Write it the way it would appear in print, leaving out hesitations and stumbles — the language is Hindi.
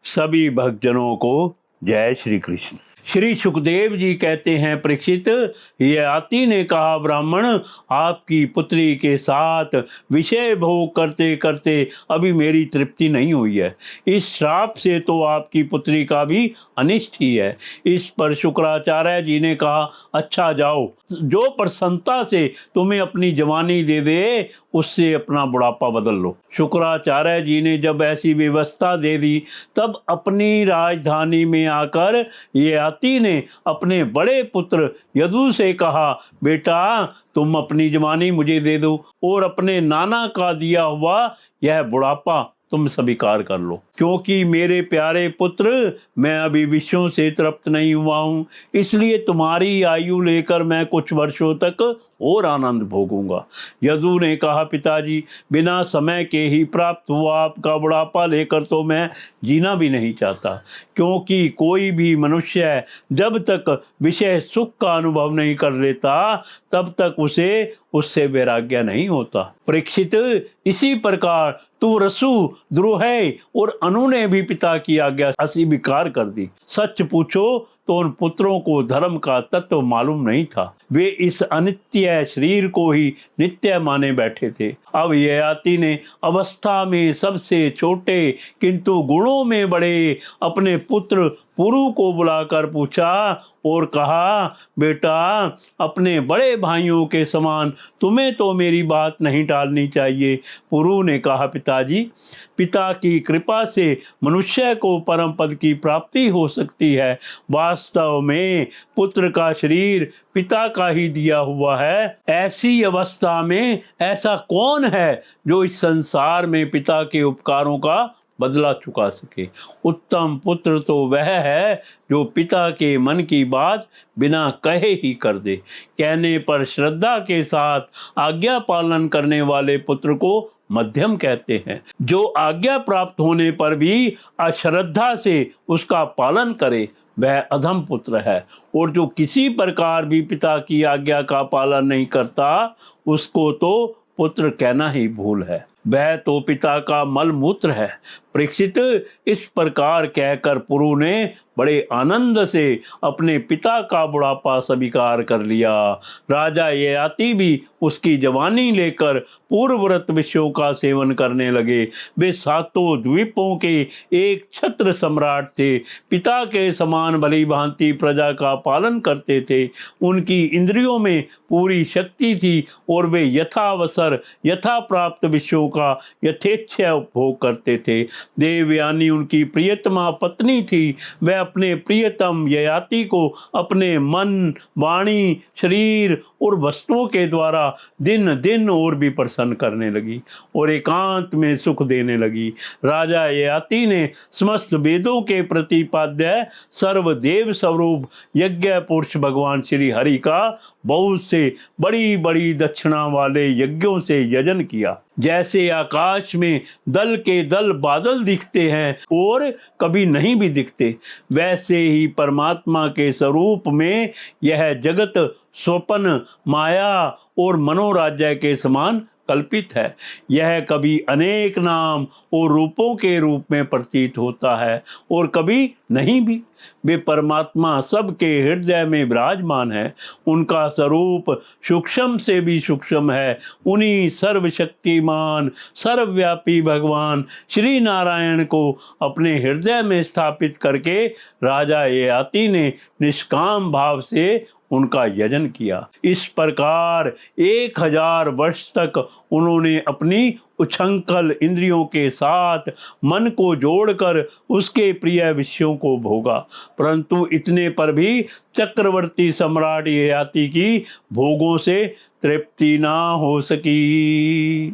सभी भक्तजनों को जय श्री कृष्ण। श्री सुखदेव जी कहते हैं, परीक्षित, ययाति ने कहा, ब्राह्मण, आपकी पुत्री के साथ विषय भोग करते करते अभी मेरी तृप्ति नहीं हुई है। इस श्राप से तो आपकी पुत्री का भी अनिष्ट ही है। इस पर शुक्राचार्य जी ने कहा, अच्छा जाओ, जो प्रसन्नता से तुम्हें अपनी जवानी दे दे उससे अपना बुढ़ापा बदल लो। शुक्राचार्य जी ने जब ऐसी व्यवस्था दे दी तब अपनी राजधानी में आकर ययाति ने अपने बड़े पुत्र यदु से कहा, बेटा, तुम अपनी जवानी मुझे दे दो और अपने नाना का दिया हुआ यह बुढ़ापा तुम स्वीकार कर लो, क्योंकि मेरे प्यारे पुत्र, मैं अभी विषयों से तृप्त नहीं हुआ हूँ, इसलिए तुम्हारी आयु लेकर मैं कुछ वर्षों तक और आनंद भोगूंगा। यदु ने कहा, पिताजी, बिना समय के ही प्राप्त हुआ आपका बुढ़ापा लेकर तो मैं जीना भी नहीं चाहता, क्योंकि कोई भी मनुष्य जब तक विषय सुख का अनुभव नहीं कर लेता तब तक उसे उससे वैराग्य नहीं होता। परीक्षित, इसी प्रकार तू रसु, द्रुह और अनु ने भी पिता की आज्ञा अस्वीकार कर दी। सच पूछो तो उन पुत्रों को धर्म का तत्व मालूम नहीं था। वे इस अनित्य शरीर को ही नित्य माने बैठे थे। अब ययाति ने अवस्था में सबसे छोटे किंतु गुणों में बड़े अपने पुत्र पुरु को बुलाकर पूछा और कहा, बेटा, अपने बड़े भाइयों के समान तुम्हें तो मेरी बात नहीं टालनी चाहिए। पुरु ने कहा, पिताजी, पिता की कृपा से मनुष्य को परम पद की प्राप्ति हो सकती है। वास्तव में पुत्र का शरीर पिता का ही दिया हुआ है। ऐसी अवस्था में ऐसा कौन है जो इस संसार में पिता के उपकारों का बदला चुका सके। उत्तम पुत्र तो वह है जो पिता के मन की बात बिना कहे ही कर दे। कहने पर श्रद्धा के साथ आज्ञा पालन करने वाले पुत्र को मध्यम कहते हैं। जो आज्ञा प्राप्त होने पर भी अश्रद्धा से उसका पालन करे वह अधम पुत्र है, और जो किसी प्रकार भी पिता की आज्ञा का पालन नहीं करता उसको तो पुत्र कहना ही भूल है, वह तो पिता का मल मूत्र है। परीक्षित, इस प्रकार कहकर पुरु ने बड़े आनंद से अपने पिता का बुढ़ापा स्वीकार कर लिया। राजा ययाति भी उसकी जवानी लेकर पूर्वव्रत विषयों का सेवन करने लगे। वे सातों द्वीपों के एक छत्र सम्राट थे। पिता के समान भली भांति प्रजा का पालन करते थे। उनकी इंद्रियों में पूरी शक्ति थी और वे यथावसर यथा प्राप्त विषयों का यथेच्छा उपभोग करते थे। देवयानी उनकी प्रियतमा पत्नी थी। वह अपने प्रियतम ययाति को अपने मन, वाणी, शरीर और वस्तुओं के द्वारा दिन दिन और भी प्रसन्न करने लगी और एकांत में सुख देने लगी। राजा ययाति ने समस्त वेदों के प्रतिपाद्य सर्वदेव स्वरूप यज्ञ पुरुष भगवान श्री हरि का बहुत से बड़ी बड़ी दक्षिणा वाले यज्ञों से यजन किया। जैसे आकाश में दल के दल बादल दिखते हैं और कभी नहीं भी दिखते, वैसे ही परमात्मा के स्वरूप में यह जगत स्वप्न, माया और मनोराज्य के समान कल्पित है। यह कभी अनेक नाम और रूपों के रूप में प्रतीत होता है और कभी नहीं भी। वे परमात्मा सबके हृदय में विराजमान है। उनका स्वरूप सूक्ष्म से भी सूक्ष्म है। उन्हीं सर्वशक्तिमान सर्वव्यापी भगवान श्री नारायण को अपने हृदय में स्थापित करके राजा ययाति ने निष्काम भाव से उनका यजन किया। इस प्रकार 1000 वर्ष तक उन्होंने अपनी उछंखल इंद्रियों के साथ मन को जोड़कर उसके प्रिय विषयों को भोगा, परंतु इतने पर भी चक्रवर्ती सम्राट ययाति की भोगों से तृप्ति ना हो सकी।